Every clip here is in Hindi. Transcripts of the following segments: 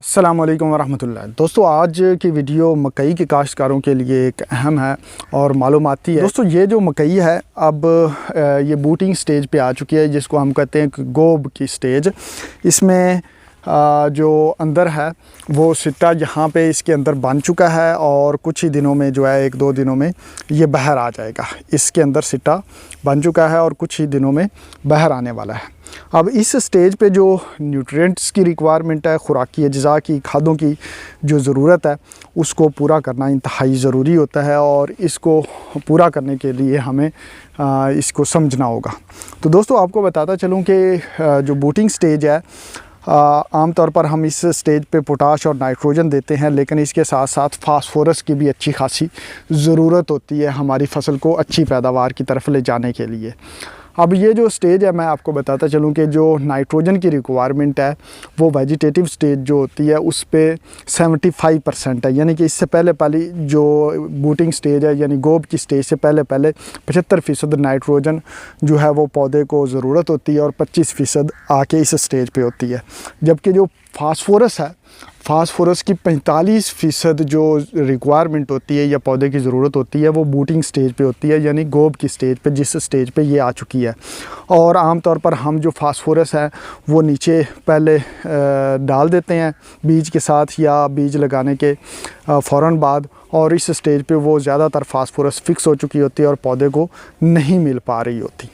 अस्सलाम वालेकुम वरहमतुल्लाह। दोस्तों, आज की वीडियो मकई के काश्तकारों के लिए एक अहम है और मालूमाती है। दोस्तों, ये जो मकई है अब ये बूटिंग स्टेज पे आ चुकी है, जिसको हम कहते हैं कि गोब की स्टेज। इसमें जो अंदर है वो सिट्टा यहाँ पे इसके अंदर बन चुका है और कुछ ही दिनों में जो है 1-2 दिनों में ये बाहर आ जाएगा। इसके अंदर सिट्टा बन चुका है और कुछ ही दिनों में बाहर आने वाला है। अब इस स्टेज पे जो न्यूट्रिएंट्स की रिक्वायरमेंट है, खुराकी अज्जा की, खादों की जो ज़रूरत है, उसको पूरा करना इंतहाई ज़रूरी होता है और इसको पूरा करने के लिए हमें इसको समझना होगा। तो दोस्तों, आपको बताता चलूँ कि जो बूटिंग स्टेज है, आम तौर पर हम इस स्टेज पे पोटाश और नाइट्रोजन देते हैं, लेकिन इसके साथ साथ फास्फोरस की भी अच्छी खासी ज़रूरत होती है हमारी फ़सल को अच्छी पैदावार की तरफ ले जाने के लिए। अब ये जो स्टेज है, मैं आपको बताता चलूँ कि जो नाइट्रोजन की रिक्वायरमेंट है वो वेजिटेटिव स्टेज जो होती है उस पे 75% है, यानी कि इससे पहले जो बूटिंग स्टेज है यानी गोब की स्टेज से पहले 75% नाइट्रोजन जो है वो पौधे को ज़रूरत होती है और 25% आके इस स्टेज पे होती है। जबकि जो फास्फोरस है, फास्फोरस की 45% जो रिक्वायरमेंट होती है या पौधे की ज़रूरत होती है वो बूटिंग स्टेज पे होती है, यानी गोब की स्टेज पे, जिस स्टेज पे ये आ चुकी है। और आम तौर पर हम जो फास्फोरस है वो नीचे पहले डाल देते हैं बीज के साथ या बीज लगाने के फ़ौरन बाद, और इस स्टेज पे वो ज़्यादातर फास्फोरस फिक्स हो चुकी होती है और पौधे को नहीं मिल पा रही होती।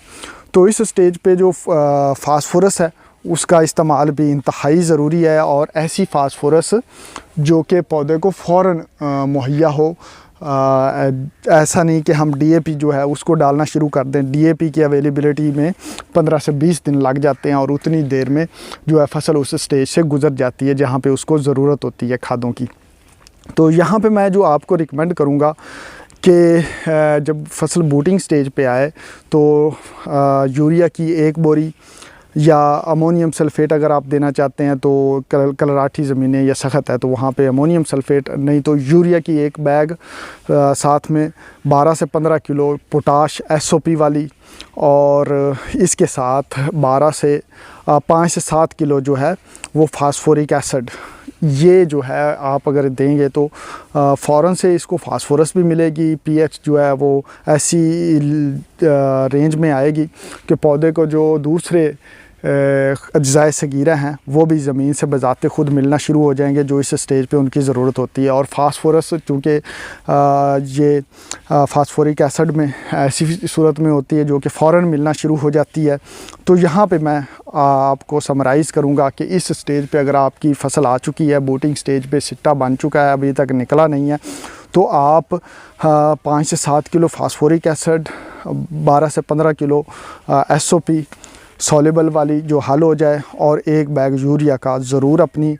तो इस स्टेज पे जो फास्फोरस है उसका इस्तेमाल भी इंतहाई ज़रूरी है, और ऐसी फास्फोरस जो कि पौधे को फ़ौरन मुहैया हो। ऐसा नहीं कि हम डीएपी जो है उसको डालना शुरू कर दें। डीएपी की अवेलेबिलिटी में 15 से 20 दिन लग जाते हैं और उतनी देर में जो है फसल उस स्टेज से गुज़र जाती है जहाँ पे उसको ज़रूरत होती है खादों की। तो यहाँ पे मैं जो आपको रिकमेंड करूँगा कि जब फसल बूटिंग स्टेज पे आए तो यूरिया की 1 बोरी या अमोनियम सल्फ़ेट अगर आप देना चाहते हैं तो कलराठी ज़मीनें या सख्त है तो वहाँ पे अमोनियम सल्फ़ेट, नहीं तो यूरिया की 1 बैग, साथ में 12 से 15 किलो पोटाश एसओपी वाली, और इसके साथ 5 से 7 किलो जो है वो फास्फोरिक एसिड। ये जो है आप अगर देंगे तो फ़ौरन से इसको फास्फोरस भी मिलेगी, पीएच जो है वो ऐसी रेंज में आएगी कि पौधे को जो दूसरे अज्जाए सगीरा हैं वो भी ज़मीन से बज़ाते ख़ुद मिलना शुरू हो जाएंगे जो इस स्टेज पे उनकी ज़रूरत होती है। और फास्फोरस चूँकि ये फास्फोरिक एसिड में ऐसी सूरत में होती है जो कि फ़ौरन मिलना शुरू हो जाती है। तो यहाँ पे मैं आपको समराइज़ करूँगा कि इस स्टेज पे अगर आपकी फ़सल आ चुकी है, बूटिंग स्टेज पे सिट्टा बन चुका है, अभी तक निकला नहीं है, तो आप 5 से 7 किलो फास्फोरिक एसिड, 12 से 15 किलो एसओपी सॉल्युबल वाली जो हल हो जाए, और 1 बैग यूरिया का ज़रूर अपनी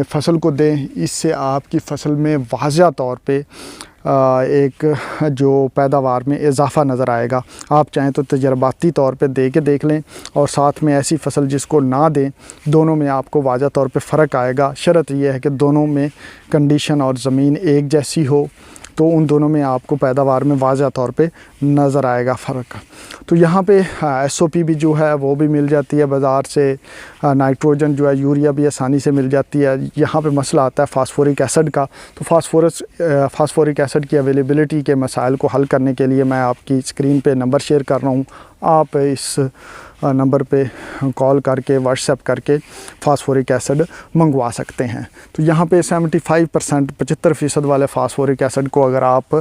फ़सल को दें। इससे आपकी फ़सल में वाज़ह तौर पे एक जो पैदावार में इजाफ़ा नज़र आएगा। आप चाहें तो तजर्बाती तौर पे दे के देख लें, और साथ में ऐसी फ़सल जिसको ना दें, दोनों में आपको वाज़ह तौर पे फ़र्क आएगा। शर्त यह है कि दोनों में कंडीशन और ज़मीन एक जैसी हो, तो उन दोनों में आपको पैदावार में वाज़ह तौर पे नज़र आएगा फ़र्क। तो यहाँ पे एसओपी भी जो है वो भी मिल जाती है बाज़ार से, नाइट्रोजन जो है यूरिया भी आसानी से मिल जाती है। यहाँ पे मसला आता है फास्फोरिक एसिड का। तो फास्फोरिक एसिड की अवेलेबिलिटी के मसाइल को हल करने के लिए मैं आपकी स्क्रीन पे नंबर शेयर कर रहा हूँ। आप इस नंबर पे कॉल करके, व्हाट्सएप करके फास्फोरिक एसिड मंगवा सकते हैं। तो यहाँ पे 75% वाले फास्फोरिक एसिड को अगर आप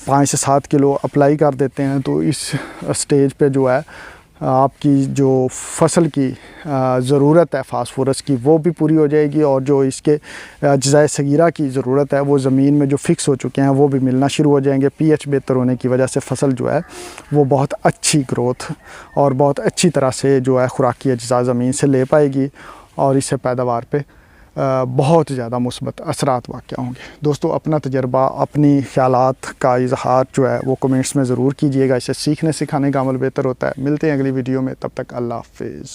5 से 7 किलो अप्लाई कर देते हैं तो इस स्टेज पे जो है आपकी जो फसल की ज़रूरत है फास्फोरस की वो भी पूरी हो जाएगी, और जो इसके अज्जाए सगीरा की ज़रूरत है वो ज़मीन में जो फ़िक्स हो चुके हैं वो भी मिलना शुरू हो जाएंगे। पीएच बेहतर होने की वजह से फसल जो है वो बहुत अच्छी ग्रोथ और बहुत अच्छी तरह से जो है खुराकी अज्जा ज़मीन से ले पाएगी, और इससे पैदावार पे बहुत ज़्यादा मुस्बत असरात वाक़या होंगे। दोस्तों, अपना तजर्बा, अपनी ख़यालात का इज़हार जो है वो कमेंट्स में ज़रूर कीजिएगा। इससे सीखने सिखाने का अमल बेहतर होता है। मिलते हैं अगली वीडियो में, तब तक अल्लाह हाफ़िज़।